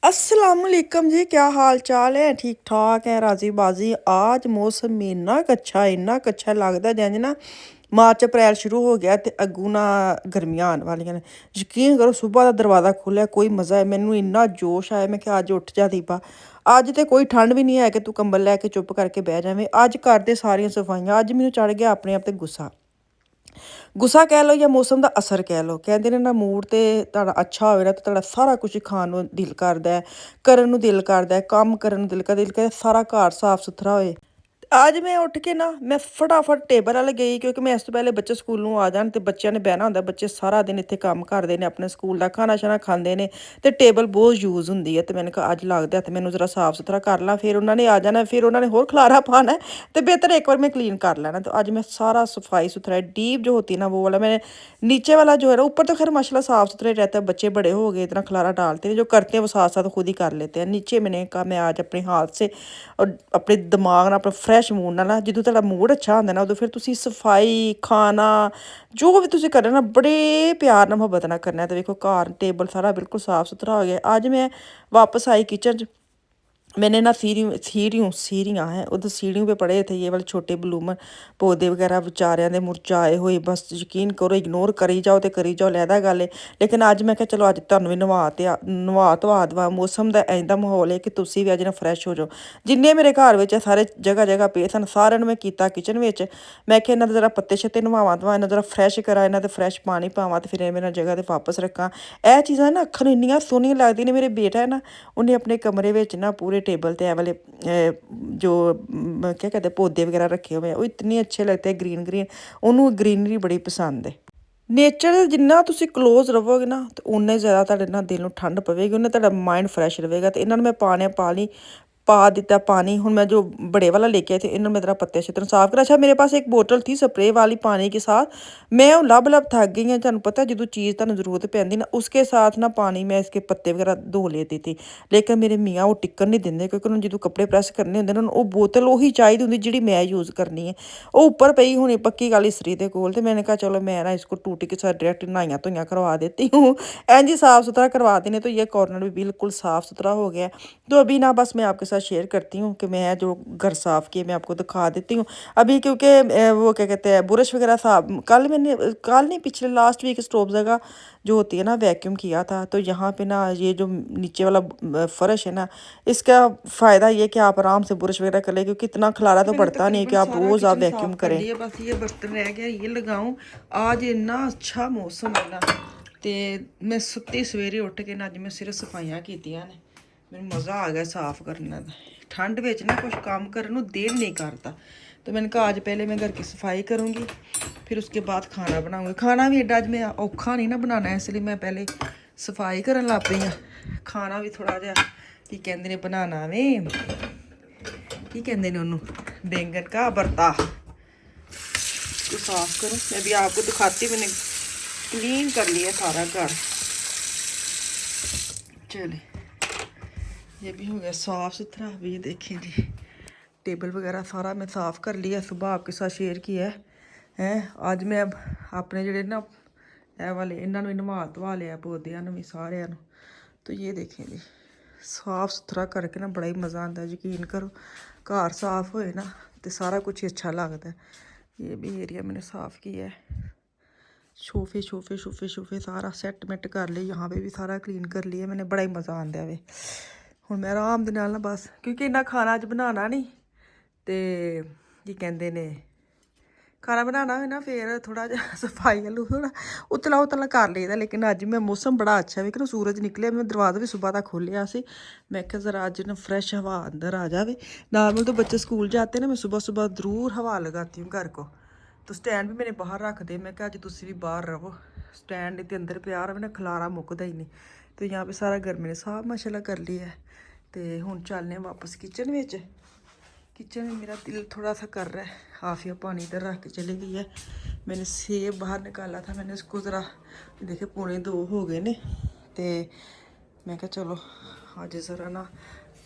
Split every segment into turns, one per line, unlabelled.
अस्सलामुअलैकुम जी, क्या हाल चाल है? ठीक ठाक है, राजी बाजी। आज मौसम ਇੰਨਾ ਕੁ ਅੱਛਾ ਲੱਗਦਾ ਜਿੰਜ ਨਾ ਮਾਰਚ ਅਪ੍ਰੈਲ ਸ਼ੁਰੂ ਹੋ ਗਿਆ ਤੇ ਅੱਗੂ ਨਾ ਗਰਮੀਆਂ ਆਉਣ ਵਾਲੀਆਂ ਨੇ। ਯਕੀਨ ਕਰੋ, ਸਵੇਰ ਦਾ ਦਰਵਾਜ਼ਾ ਖੋਲ੍ਹਿਆ, ਕੋਈ ਮਜ਼ਾ ਹੈ, ਮੈਨੂੰ ਇੰਨਾ ਜੋਸ਼ ਆਇਆ। ਮੈਂ ਕਿਹਾ ਅੱਜ ਉੱਠ ਜਾ ਦੀਪਾ, ਅੱਜ ਤੇ ਕੋਈ ਠੰਡ ਵੀ ਨਹੀਂ ਹੈ ਕਿ ਤੂੰ ਕੰਬਲ ਲੈ ਕੇ ਚੁੱਪ ਕਰਕੇ ਬਹਿ ਜਾਵੇਂ। ਅੱਜ ਕਰਦੇ ਸਾਰੀਆਂ ਸਫਾਈਆਂ। ਅੱਜ ਮੈਨੂੰ ਚੜ੍ਹ ਗਿਆ ਆਪਣੇ ਆਪ ਤੇ ਗੁੱਸਾ। ਗੁੱਸਾ ਕਹਿ ਲਓ ਜਾਂ ਮੌਸਮ ਦਾ ਅਸਰ ਕਹਿ ਲਓ, ਕਹਿੰਦੇ ਨੇ ਨਾ ਮੂਡ ਤੇ ਤੁਹਾਡਾ ਅੱਛਾ ਹੋਵੇ ਨਾ ਤਾਂ ਤੁਹਾਡਾ ਸਾਰਾ ਕੁਝ ਖਾਣ ਨੂੰ ਦਿਲ ਕਰਦਾ ਹੈ, ਕਰਨ ਨੂੰ ਦਿਲ ਕਰਦਾ ਹੈ, ਕੰਮ ਕਰਨ ਨੂੰ ਦਿਲ ਕਰਦਾ, ਸਾਰਾ ਘਰ ਸਾਫ ਸੁਥਰਾ ਹੋਏ। ਅੱਜ ਮੈਂ ਉੱਠ ਕੇ ਨਾ ਮੈਂ ਫਟਾਫਟ ਟੇਬਲ ਵੱਲ ਗਈ, ਕਿਉਂਕਿ ਮੈਂ ਇਸ ਤੋਂ ਪਹਿਲੇ ਬੱਚੇ ਸਕੂਲ ਨੂੰ ਆ ਜਾਣ ਤੇ ਬੱਚਿਆਂ ਨੇ ਬਹਿਣਾ ਹੁੰਦਾ। ਬੱਚੇ ਸਾਰਾ ਦਿਨ ਇੱਥੇ ਕੰਮ ਕਰਦੇ ਨੇ, ਆਪਣੇ ਸਕੂਲ ਦਾ ਖਾਣਾ ਸ਼ਾਣਾ ਖਾਂਦੇ ਨੇ ਤੇ ਟੇਬਲ ਬਹੁਤ ਯੂਜ਼ ਹੁੰਦੀ ਹੈ। ਤੇ ਮੈਨੂੰ ਕਿਹਾ ਅੱਜ ਲੱਗਦਾ ਤੇ ਮੈਨੂੰ ਜ਼ਰਾ ਸਾਫ ਸੁਥਰਾ ਕਰ ਲਾਂ, ਫਿਰ ਉਹਨਾਂ ਨੇ ਆ ਜਾਣਾ, ਫਿਰ ਉਹਨਾਂ ਨੇ ਹੋਰ ਖਲਾਰਾ ਪਾਣਾ ਤੇ ਬਿਹਤਰ ਇੱਕ ਵਾਰ मैं क्लीन कर लेना। तो आज मैं सारा सफाई सुथरा डीप जो होती है ना वो वाला मैंने, नीचे वाला जो है ना, ऊपर तो खैर माशाल्लाह साफ सुथरा ही रहता है, बच्चे बड़े हो गए इतना खलारा डालते हैं, जो करते हैं वो साथ साथ खुद ही कर लेते हैं। नीचे मैंने कहा मैं आज अपने हाथ से और अपने दिमाग ਨਾਲ अपने फ्रैश मूड ਨਾਲ ਨਾ, ਜਦੋਂ ਤੁਹਾਡਾ ਮੂਡ ਅੱਛਾ ਹੁੰਦਾ ਨਾ ਉਦੋਂ ਫਿਰ ਤੁਸੀਂ ਸਫਾਈ ਖਾਣਾ ਜੋ ਵੀ ਤੁਸੀਂ ਕਰਨਾ ਨਾ ਬੜੇ ਪਿਆਰ ਨਾਲ ਮੁਹੱਬਤ ਨਾਲ ਕਰਨਾ। ਤੇ ਵੇਖੋ ਘਰ ਟੇਬਲ ਸਾਰਾ ਬਿਲਕੁਲ ਸਾਫ ਸੁਥਰਾ ਹੋ ਗਿਆ। ਅੱਜ मैं वापस आई किचन च, मैंने ना सीढ़ियाँ हैं उधर, सीढ़ियों पे पड़े थे ये वाले छोटे ब्लूमर पौधे वगैरह बेचारियां दे मुरझाए हुए। बस यकीन करो, इग्नोर करी जाओ तो करी जाओ, लैदा गल है। लेकिन अज मैं चलो अज तुहानूं भी नवा धवा देवां। मौसम का इंज दा माहौल है कि तुसीं भी अज ना फ्रैश हो जाओ। जिन्ने मेरे घर में सारे जगह जगह पे सन सारिਆਂ ਨੂੰ मैं कीता किचन में। मैं क्या इन्हां दे जरा पत्ते शत्ते नवावां दवां, इन्हां जरा फ्रैश करा, इन्हां ते फ्रैश पानी पावां ते फिर इन्हां जगह ते वापस रखां। ਇਹ ਚੀਜ਼ਾਂ ना अक्खां नूं ਇੰਨੀਆਂ ਸੋਹਣੀਆਂ ਲੱਗਦੀਆਂ ने। मेरे बेटा है ना, उन्हें अपने कमरे ਵਿੱਚ ना पूरे टेबल ते वाले जो क्या कहते हैं पौधे वगैरह रखे हुए हैं, वो इतने अच्छे लगते हैं, ग्रीन ग्रीन। ਉਹਨੂੰ ग्रीनरी बड़ी पसंद है। ਨੇਚਰ ਦੇ ਜਿੰਨਾ ਤੁਸੀਂ ਕਲੋਜ਼ ਰਹੋਗੇ ਨਾ ਤੇ ਉਨਾ ਹੀ ਜ਼ਿਆਦਾ ਤੁਹਾਡੇ ਨਾਲ ਦਿਲ ਨੂੰ ਠੰਡ ਪਵੇਗੀ, ਉਹਨੇ ਤੁਹਾਡਾ ਮਾइंड फ्रेश ਰਹੇਗਾ। ਤੇ ਇਹਨਾਂ ਨੂੰ ਮੈਂ पा दिता पानी। हूँ मैं जो बड़े वाला लेके आए थे, इन्होंने मेरा पत्ते शत्ते साफ करा। अच्छा मेरे पास एक बोतल थी स्प्रे वाली पानी के साथ, मैं वो लब थक गई हूँ। तुहानूं पता जो चीज़ तुहानूं जरूरत पैंदी ना उसके साथ ना पानी मैं इसके पत्ते वगैरह धो लेती थी। लेकिन मेरे मियाँ वो टिकन नहीं देंगे, क्योंकि उन्होंने जो कपड़े प्रेस करने होंगे ना वो बोतल उही चाहिए होंगी जी मैं यूज़ करनी है। वो उपर पई होनी पक्की गल इस्त्री के कोल। तो मैंने कहा चलो मैं ना इसको टूटी के साथ डायरेक्ट नहाइयाँ धोइयाँ करवा देती हूँ, इंज ही साफ़ सुथरा करवा देने। तो ये कॉर्नर भी बिल्कुल साफ़ सुथरा हो गया। तो अभी ना बस मैं आपके साथ शेयर करती हूँ कि मैं जो घर साफ़ किए मैं आपको दिखा देती हूँ अभी, क्योंकि वो क्या कहते हैं बुरश वगैरह साफ कल नहीं पिछले लास्ट वीक स्टोव जगह जो होती है ना वैक्यूम किया था। तो यहाँ पे ना ये जो नीचे वाला फर्श है ना, इसका फ़ायदा ये कि आप आराम से बुरश वगैरह कर ले, क्योंकि इतना खलारा तो पड़ता नहीं कि आप रोज़ आप वैक्यूम करें। बस ये बर्तन रह गया, ये लगाऊँ। आज इन्ना अच्छा मौसम है ना, तो मैं सुत्ती सवेरे उठ के ना अज मैं सिर्फ सफाइयाँ कीतियां ने। मैंने मज़ा आ गया साफ़ करने का। ठंड में ना कुछ काम करने को दिल नहीं करता। तो मैंने कहा आज पहले मैं घर की सफाई करूँगी, फिर उसके बाद खाना बनाऊँगी। खाना भी एडा अज मैं औखा नहीं ना बनाना, इसलिए मैं पहले सफाई करन लग पई हाँ। खाना भी थोड़ा जहा की कहते ने बनाना वे, की कहते ने उन्होंने बैंगन का भरता। तो साफ़ करूँ, मैं भी आपको दिखाती, मैंने क्लीन कर लिया सारा घर। चले ये भी हो गया साफ़ सुथरा। अभी ये देखें जी टेबल वगैरह सारा मैं साफ़ कर लिया, सुबह आपके साथ शेयर किया है। आज मैं अब अपने जड़े ना ए वाले इन्होंने नवा धवा लिया, पौधों भी सारे। तो ये देखें जी साफ़ सुथरा करके ना बड़ा ही मज़ा आता है। यकीन करो घर साफ़ होए ना तो सारा कुछ ही अच्छा लगता है। ये भी एरिया मैंने साफ़ किया है, सोफे शोफे शोफे शोफे सारा सेट मेट कर लिया, यहाँ पे भी सारा क्लीन कर लिया मैंने। बड़ा ही मज़ा आता है। हुण मैं आराम दे नाल ना बस, क्योंकि इन्ना खाना अज बनाना नहीं, तो की कहते ने खाना बनाना हो ना फिर थोड़ा जिहा सफाई वालू थोड़ा उतला कर लेदा। लेकिन अज मैं मौसम बड़ा अच्छा है कि सूरज निकले, मैं दरवाज़ा भी सुबह का खोलिया सी। मैं क्या ज़रा अज ना फ्रैश हवा अंदर आ जाए। नॉर्मल तो बच्चे स्कूल जाते हैं ना, मैं सुबह सुबह ज़रूर हवा लगाती हूँ घर को। तो स्टैंड भी मैंने बाहर रख दे, मैं क्या अज तुसीं भी बाहर रहो, स्टैंड के अंदर प्यार रहे ना, खलारा मुकदा ही नहीं। तो यहाँ पे सारा घर मैंने साफ माशाल्लाह कर लिया है। तो हुण चलने वापस किचन में। किचन में मेरा दिल थोड़ा सा कर रहा है, हाफिया पानी इधर रख के चली गई है। मैंने सेब बाहर निकाला था, मैंने उसको ज़रा देखे 1:45 हो गए ने। तो मैं क्या चलो अज ज़रा ना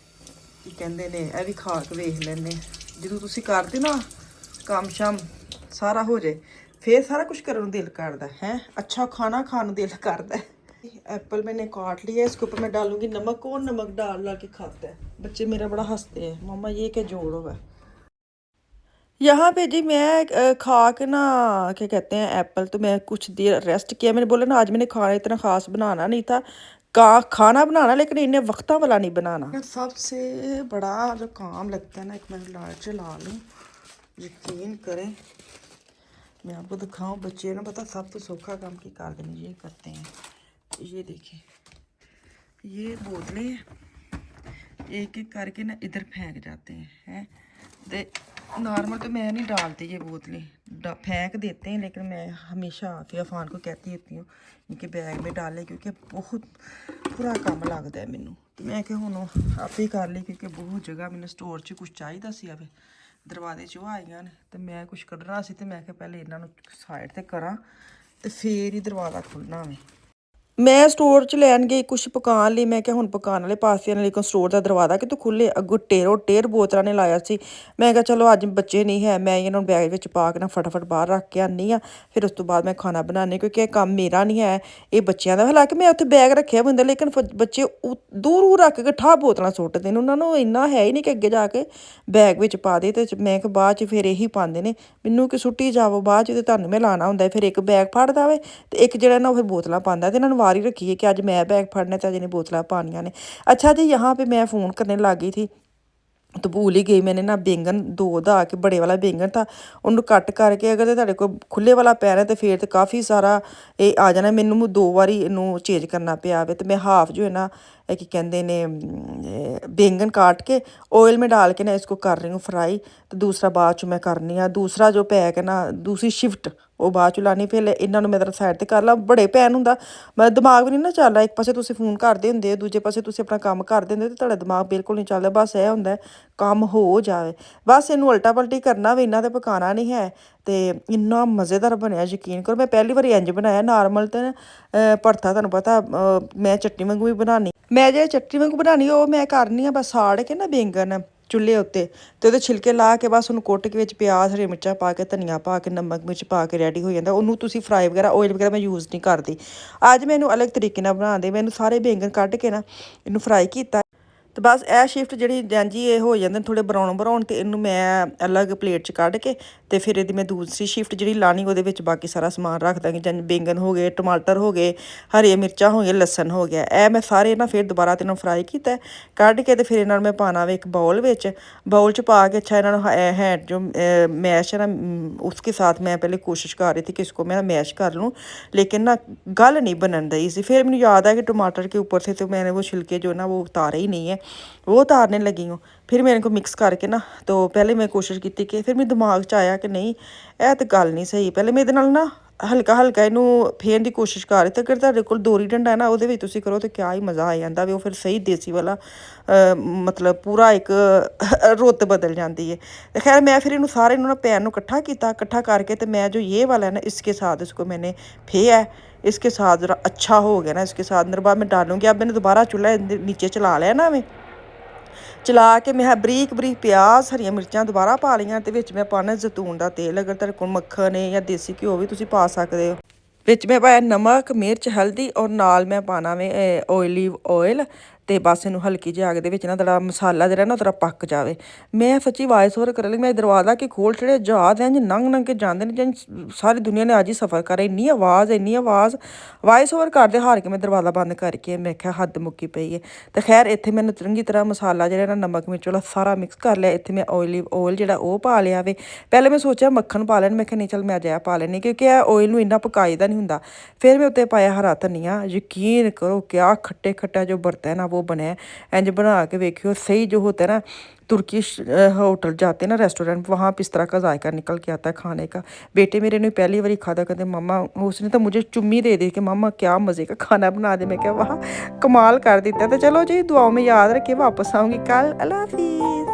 की कहते ने यह भी खा के वेख लेने। जो तुम करते ना काम शाम सारा हो जाए फिर सारा कुछ करने दिल करता है। अच्छा खाना खाने दिल करता है। एप्पल मैंने काट लिया, इसके ऊपर मैं डालूंगी नमक। कौन नमक डाल डाल के खाता है? बच्चे मेरा बड़ा हंसते हैं, मम्मा ये क्या जोड़ होगा। यहाँ पे जी मैं खा के ना, क्या कहते हैं, एप्पल तो मैं कुछ देर रेस्ट किया। मैंने बोला ना आज मैंने खाना इतना खास बनाना नहीं था, का खाना बनाना, लेकिन इन्हें वक्ता वाला नहीं बनाना। सबसे बड़ा जो काम लगता है ना, एक मिनट लाइट चला लूँ, यकीन करें मैं आपको दिखाऊं। बच्चे ना पता सब तो सौखा काम की कर देने ये करते हैं। ये देखें, ये बोतलें एक एक करके ना इधर फेंक जाते हैं दे। नॉर्मल तो मैं नहीं डालती ये बोतलें, फेंक देते हैं, लेकिन मैं हमेशा आफिया फान को कहती होती हूँ इनके बैग में डाले, क्योंकि बहुत बुरा काम लगता है मैनू। तो मैं क्या हूँ आप ही कर ली, क्योंकि बहुत जगह मैंने स्टोर 'ਚ कुछ चाहिए सी। अब दरवाजे 'ਚ ਉਹ ਆਈਆਂ ਨੇ ਤੇ ਮੈਂ ਕੁਝ ਕੱਢਣਾ ਸੀ, ਤੇ ਮੈਂ ਕਿਹਾ ਪਹਿਲੇ ਇਹਨਾਂ ਨੂੰ ਸਾਈਡ ਤੇ ਕਰਾਂ ਤੇ ਫੇਰ ਹੀ ਦਰਵਾਜ਼ਾ ਖੁੱਲਣਾ ਵੇ। ਮੈਂ ਸਟੋਰ 'ਚ ਲੈਣ ਗਈ ਕੁਝ ਪਕਾਉਣ ਲਈ। ਮੈਂ ਕਿਹਾ ਹੁਣ ਪਕਾਉਣ ਵਾਲੇ ਪਾਸੇ ਨੇ, ਲੇਕਿਨ ਸਟੋਰ ਦਾ ਦਰਵਾਜ਼ਾ ਕਿਤੋਂ ਖੁੱਲੇ, ਅੱਗੋਂ ਟੇਰੋ ਟੇਰ ਬੋਤਲਾਂ ਨੇ ਲਾਇਆ ਸੀ। ਮੈਂ ਕਿਹਾ ਚਲੋ ਅੱਜ ਬੱਚੇ ਨਹੀਂ ਹੈ, ਮੈਂ ਇਹਨਾਂ ਨੂੰ ਬੈਗ ਵਿੱਚ ਪਾ ਕੇ ਨਾ ਫਟਾਫਟ ਬਾਹਰ ਰੱਖ ਕੇ ਆਉਂਦੀ ਹਾਂ। ਫਿਰ ਉਸ ਤੋਂ ਬਾਅਦ ਮੈਂ ਖਾਣਾ ਬਣਾਉਂਦੀ, ਕਿਉਂਕਿ ਇਹ ਕੰਮ ਮੇਰਾ ਨਹੀਂ ਹੈ, ਇਹ ਬੱਚਿਆਂ ਦਾ। ਹਾਲਾਂਕਿ ਮੈਂ ਉੱਥੇ ਬੈਗ ਰੱਖਿਆ ਹੁੰਦਾ, ਲੇਕਿਨ ਬੱਚੇ ਦੂਰ ਰੱਖ ਕੇ ਠਾ ਬੋਤਲਾਂ ਸੁੱਟਦੇ ਨੇ। ਉਹਨਾਂ ਨੂੰ ਇੰਨਾ ਹੈ ਹੀ ਨਹੀਂ ਕਿ ਅੱਗੇ ਜਾ ਕੇ ਬੈਗ ਵਿੱਚ ਪਾ ਦੇ, ਤੇ ਮੈਂ ਕਿ ਬਾਅਦ 'ਚ ਫਿਰ ਇਹੀ ਪਾਉਂਦੇ ਨੇ ਮੈਨੂੰ ਕਿ ਸੁੱਟੀ ਜਾਵੋ, ਬਾਅਦ 'ਚ ਤੇ ਤੁਹਾਨੂੰ ਮੈਂ ਲਾਉਣਾ ਹੁੰਦਾ। ਫਿਰ ਇੱਕ ਬੈਗ ਫੜਦਾ ਵੇ ਤੇ ਇੱਕ ਜਿਹੜਾ ਨਾ ਉਹ ਫਿਰ ਬੋਤਲਾਂ ਪਾਉਂਦਾ, ਤੇ ਇਹਨਾਂ ਨੂੰ वारी रखी है कि आज मैं बैग फड़ना तो आज इन्हें बोतलें पानिया ने। अच्छा जी, यहाँ पे मैं फ़ोन करने लग गई थी तो भूल ही गई। मैंने ना बैंगन दो दा के बड़े वाला बैंगन था, उन्होंने कट करके, अगर तो तुहाडे कोल खुले वाला पैर है तो फिर तो काफ़ी सारा ये आ जाना। मैनू 2 बारी इनू चेंज करना पिया वे। तो मैं हाफ जो है ना कि कहते ने बैंगन काट के ऑयल में डाल के ना इसको कर रही हूँ फ्राई। तो दूसरा बाद चो मैं करनी हाँ, दूसरा जो पैक है ना, दूसरी शिफ्ट ਉਹ ਬਾਅਦ 'ਚ ਲਾਉਣੀ। ਫਿਰ ਇਹਨਾਂ ਨੂੰ ਮੈਂ ਤਾਂ ਸਾਈਡ 'ਤੇ ਕਰ ਲਾ। ਬੜੇ ਪੈਨ ਹੁੰਦਾ, ਮੈਂ ਦਿਮਾਗ ਵੀ ਨਹੀਂ ਨਾ ਚੱਲ ਰਿਹਾ। ਇੱਕ ਪਾਸੇ ਤੁਸੀਂ ਫੋਨ ਕਰਦੇ ਹੁੰਦੇ ਹੋ, ਦੂਜੇ ਪਾਸੇ ਤੁਸੀਂ ਆਪਣਾ ਕੰਮ ਕਰਦੇ ਹੁੰਦੇ, ਅਤੇ ਤੁਹਾਡਾ ਦਿਮਾਗ ਬਿਲਕੁਲ ਨਹੀਂ ਚੱਲਦਾ। ਬਸ ਇਹ ਹੁੰਦਾ ਕੰਮ ਹੋ ਜਾਵੇ, ਬਸ ਇਹਨੂੰ ਉਲਟਾ ਪਲਟੀ ਕਰਨਾ ਵੀ, ਇਹਨਾਂ 'ਤੇ ਪਕਾਉਣਾ ਨਹੀਂ ਹੈ। ਅਤੇ ਇੰਨਾ ਮਜ਼ੇਦਾਰ ਬਣਿਆ, ਯਕੀਨ ਕਰੋ। ਮੈਂ ਪਹਿਲੀ ਵਾਰੀ ਇੰਝ ਬਣਾਇਆ। ਨਾਰਮਲ ਤਾਂ ਭਰਤਾ ਤੁਹਾਨੂੰ ਪਤਾ ਮੈਂ ਚਟਨੀ ਵਾਂਗੂ ਵੀ ਬਣਾਉਂਦੀ। ਮੈਂ ਜੇ ਚਟਨੀ ਵਾਂਗੂ ਬਣਾਉਣੀ ਉਹ ਮੈਂ ਕਰਨੀ ਆ, ਬਸ ਸਾੜ ਕੇ ਨਾ ਬੈਂਗਣ ਚੁੱਲ੍ਹੇ ਉੱਤੇ, ਤੇ ਉਹਦੇ ਛਿਲਕੇ ਲਾ ਕੇ ਬਸ ਉਹਨੂੰ ਕੁੱਟ ਕੇ ਵਿੱਚ ਪਿਆਜ਼, ਹਰੀ ਮਿਰਚਾਂ ਪਾ ਕੇ, ਧਨੀਆ ਪਾ ਕੇ, ਨਮਕ ਮਿਰਚ ਪਾ ਕੇ ਰੈਡੀ ਹੋ ਜਾਂਦਾ। ਉਹਨੂੰ ਤੁਸੀਂ ਫਰਾਈ ਵਗੈਰਾ, ਆਇਲ ਵਗੈਰਾ ਮੈਂ ਯੂਜ਼ ਨਹੀਂ ਕਰਦੀ। ਅੱਜ ਮੈਨੂੰ ਅਲੱਗ ਤਰੀਕੇ ਨਾਲ ਬਣਾਉਂਦੇ। ਮੈਨੂੰ ਸਾਰੇ ਬੈਂਗਣ ਕੱਢ ਕੇ ਨਾ ਇਹਨੂੰ ਫਰਾਈ ਕੀਤਾ। ਤੇ ਬਸ ਇਹ ਸ਼ਿਫਟ ਜਿਹੜੀ ਜੈਂਜੀ ਇਹ ਹੋ ਜਾਂਦੇ ਥੋੜ੍ਹੇ ਬਰਾਉਨ, ਅਤੇ ਇਹਨੂੰ ਮੈਂ ਅਲੱਗ ਪਲੇਟ 'ਚ ਕੱਢ ਕੇ, ਅਤੇ ਫਿਰ ਇਹਦੀ ਮੈਂ ਦੂਸਰੀ ਸ਼ਿਫਟ ਜਿਹੜੀ ਲਾਣੀ, ਉਹਦੇ ਵਿੱਚ ਬਾਕੀ ਸਾਰਾ ਸਮਾਨ ਰੱਖ ਦਾਂਗੀ। ਜਾਂ ਬੈਂਗਣ ਹੋ ਗਏ, ਟਮਾਟਰ ਹੋ ਗਏ, ਹਰੀਆਂ ਮਿਰਚਾਂ ਹੋ ਗਈਆਂ, ਲਸਣ ਹੋ ਗਿਆ, ਇਹ ਮੈਂ ਸਾਰੇ ਨਾ ਫਿਰ ਦੁਬਾਰਾ ਤੇ ਇਹਨੂੰ ਫਰਾਈ ਕੀਤਾ, ਕੱਢ ਕੇ, ਅਤੇ ਫਿਰ ਇਹਨਾਂ ਨੂੰ ਮੈਂ ਪਾਉਣਾ ਵੇ ਇੱਕ ਬਾਉਲ ਵਿੱਚ। ਬਾउल 'ਚ ਪਾ ਕੇ ਅੱਛਾ ਇਹਨਾਂ ਨੂੰ हैंड जो मैश है ना, उसके साथ मैं पहले कोशिश कर रही थी कि इसको मैं मैश कर लूँ, लेकिन ना गल नहीं बनन रही थी। फिर मुझे याद है कि टमाटर के ऊपर से तो मैंने वो छिलके जो ना वो उतारे ही नहीं है, वो उतारने लगी हूँ। फिर मैं इनको मिक्स करके ना, तो पहले मैं कोशिश की कि फिर मेरे दिमाग 'ਚ आया कि नहीं ਇਹ तो गल नहीं सही। पहले मैं ਇਹਦੇ ਨਾਲ ਨਾ ਹਲਕਾ ਇਹਨੂੰ ਫੇਰਨ ਦੀ ਕੋਸ਼ਿਸ਼ ਕਰ ਰਹੀ। ਤੇ ਅਗਰ ਤੁਹਾਡੇ ਕੋਲ ਦੋਰੀ ਡੰਡਾ ਹੈ ਨਾ, ਉਹਦੇ ਵਿੱਚ ਤੁਸੀਂ ਕਰੋ ਤਾਂ ਕਿਆ ਹੀ ਮਜ਼ਾ ਆ ਜਾਂਦਾ ਵੀ। ਉਹ ਫਿਰ ਸਹੀ ਦੇਸੀ ਵਾਲਾ ਮਤਲਬ ਪੂਰਾ ਇੱਕ ਰੁੱਤ ਬਦਲ ਜਾਂਦੀ ਹੈ। ਤੇ ਖੈਰ मैं फिर ਇਹਨੂੰ ਸਾਰੇ ਨੂੰ ਨਾ ਪੈਨ ਨੂੰ इकट्ठा करके, तो मैं जो ये वाला है ना इसके साथ इसको मैंने फेया है। इसके साथ ज़रा अच्छा हो गया ना, इसके साथ बाद मैं डालूँगी। अब मैंने दोबारा चूल्हा नीचे चला लिया ना, मैं चला के मैं बरीक प्याज, हरियां मिर्चां दोबारा पा लियां, ते विच मैं पाना जैतून का तेल। अगर तुहाडे कोल मक्खन है या देसी घ्यो भी तुसीं पा सकदे हो। विच मैं पाया नमक, मिर्च, हल्दी, और नाल मैं पाना वे ओलिव ऑयल। ਤੇ ਬਸ ਇਹਨੂੰ ਹਲਕੀ ਜਿਹੀ ਅੱਗ ਦੇ ਵਿੱਚ ਨਾ ਜਿਹੜਾ ਮਸਾਲਾ ਜਿਹੜਾ ਨਾ ਤੇਰਾ ਪੱਕ ਜਾਵੇ। ਮੈਂ ਸੱਚੀ ਵਾਇਸ ਓਵਰ ਕਰਨ ਲਈ ਮੈਂ ਦਰਵਾਜ਼ਾ ਕਿ ਖੋਲ੍ਹ ਛੜਿਆ, ਜਹਾਜ਼ ਇੰਝ ਨੰਗ ਕੇ ਜਾਂਦੇ ਨੇ ਜਿਵੇਂ ਸਾਰੀ ਦੁਨੀਆ ਨੇ ਅੱਜ ਹੀ ਸਫ਼ਰ ਕਰਿਆ। ਇੰਨੀ ਆਵਾਜ਼ ਵਾਇਸ ਓਵਰ ਕਰਦੇ ਹਾਰ ਕੇ ਮੈਂ ਦਰਵਾਜ਼ਾ ਬੰਦ ਕਰਕੇ ਮੈਂ ਕਿਹਾ ਹੱਦ ਮੁੱਕੀ ਪਈ ਹੈ। ਤੇ ਖੈਰ ਇੱਥੇ ਮੈਨੂੰ ਚੰਗੀ ਤਰ੍ਹਾਂ ਮਸਾਲਾ ਜਿਹੜਾ ਨਾ ਨਮਕ ਮਿਰਚ ਵਾਲਾ ਸਾਰਾ ਮਿਕਸ ਕਰ ਲਿਆ। ਇੱਥੇ ਮੈਂ ਓਲਿਵ ਆਇਲ ਜਿਹੜਾ ਉਹ ਪਾ ਲਿਆ ਵੇ। ਪਹਿਲੇ ਮੈਂ ਸੋਚਿਆ ਮੱਖਣ ਪਾ ਲੈਣ, ਮੈਂ ਕਿਹਾ ਨਹੀਂ ਚੱਲ ਮੈਂ ਅਜਿਹਾ ਪਾ ਲੈਂਦੀ, ਕਿਉਂਕਿ ਇਹ ਆਇਲ ਨੂੰ ਇੰਨਾ ਪਕਾਈਦਾ ਨਹੀਂ ਹੁੰਦਾ। ਫਿਰ ਮੈਂ ਉੱਤੇ ਪਾਇਆ ਹਰਾ ਧਨੀਆ। ਯਕੀਨ ਕਰੋ ਕਿਆ ਖੱਟਾ ਜੋ बर्तन है ना वो बने। इंज बना के देखियो, सही जो होता है ना, तुर्किश होटल जाते हैं ना, रेस्टोरेंट, वहाँ पे इस तरह का जायका निकल के आता है खाने का। बेटे मेरे ने पहली बारी खादा, कहते मम्मा, उसने तो मुझे चुम्मी दे दी कि मम्मा क्या मज़े का खाना बना दे। मैं क्या वाह कमाल कर देता। तो चलो जी, दुआओं में याद रखिए, वापस आऊँगी कल। अल्लाह हाफिज़।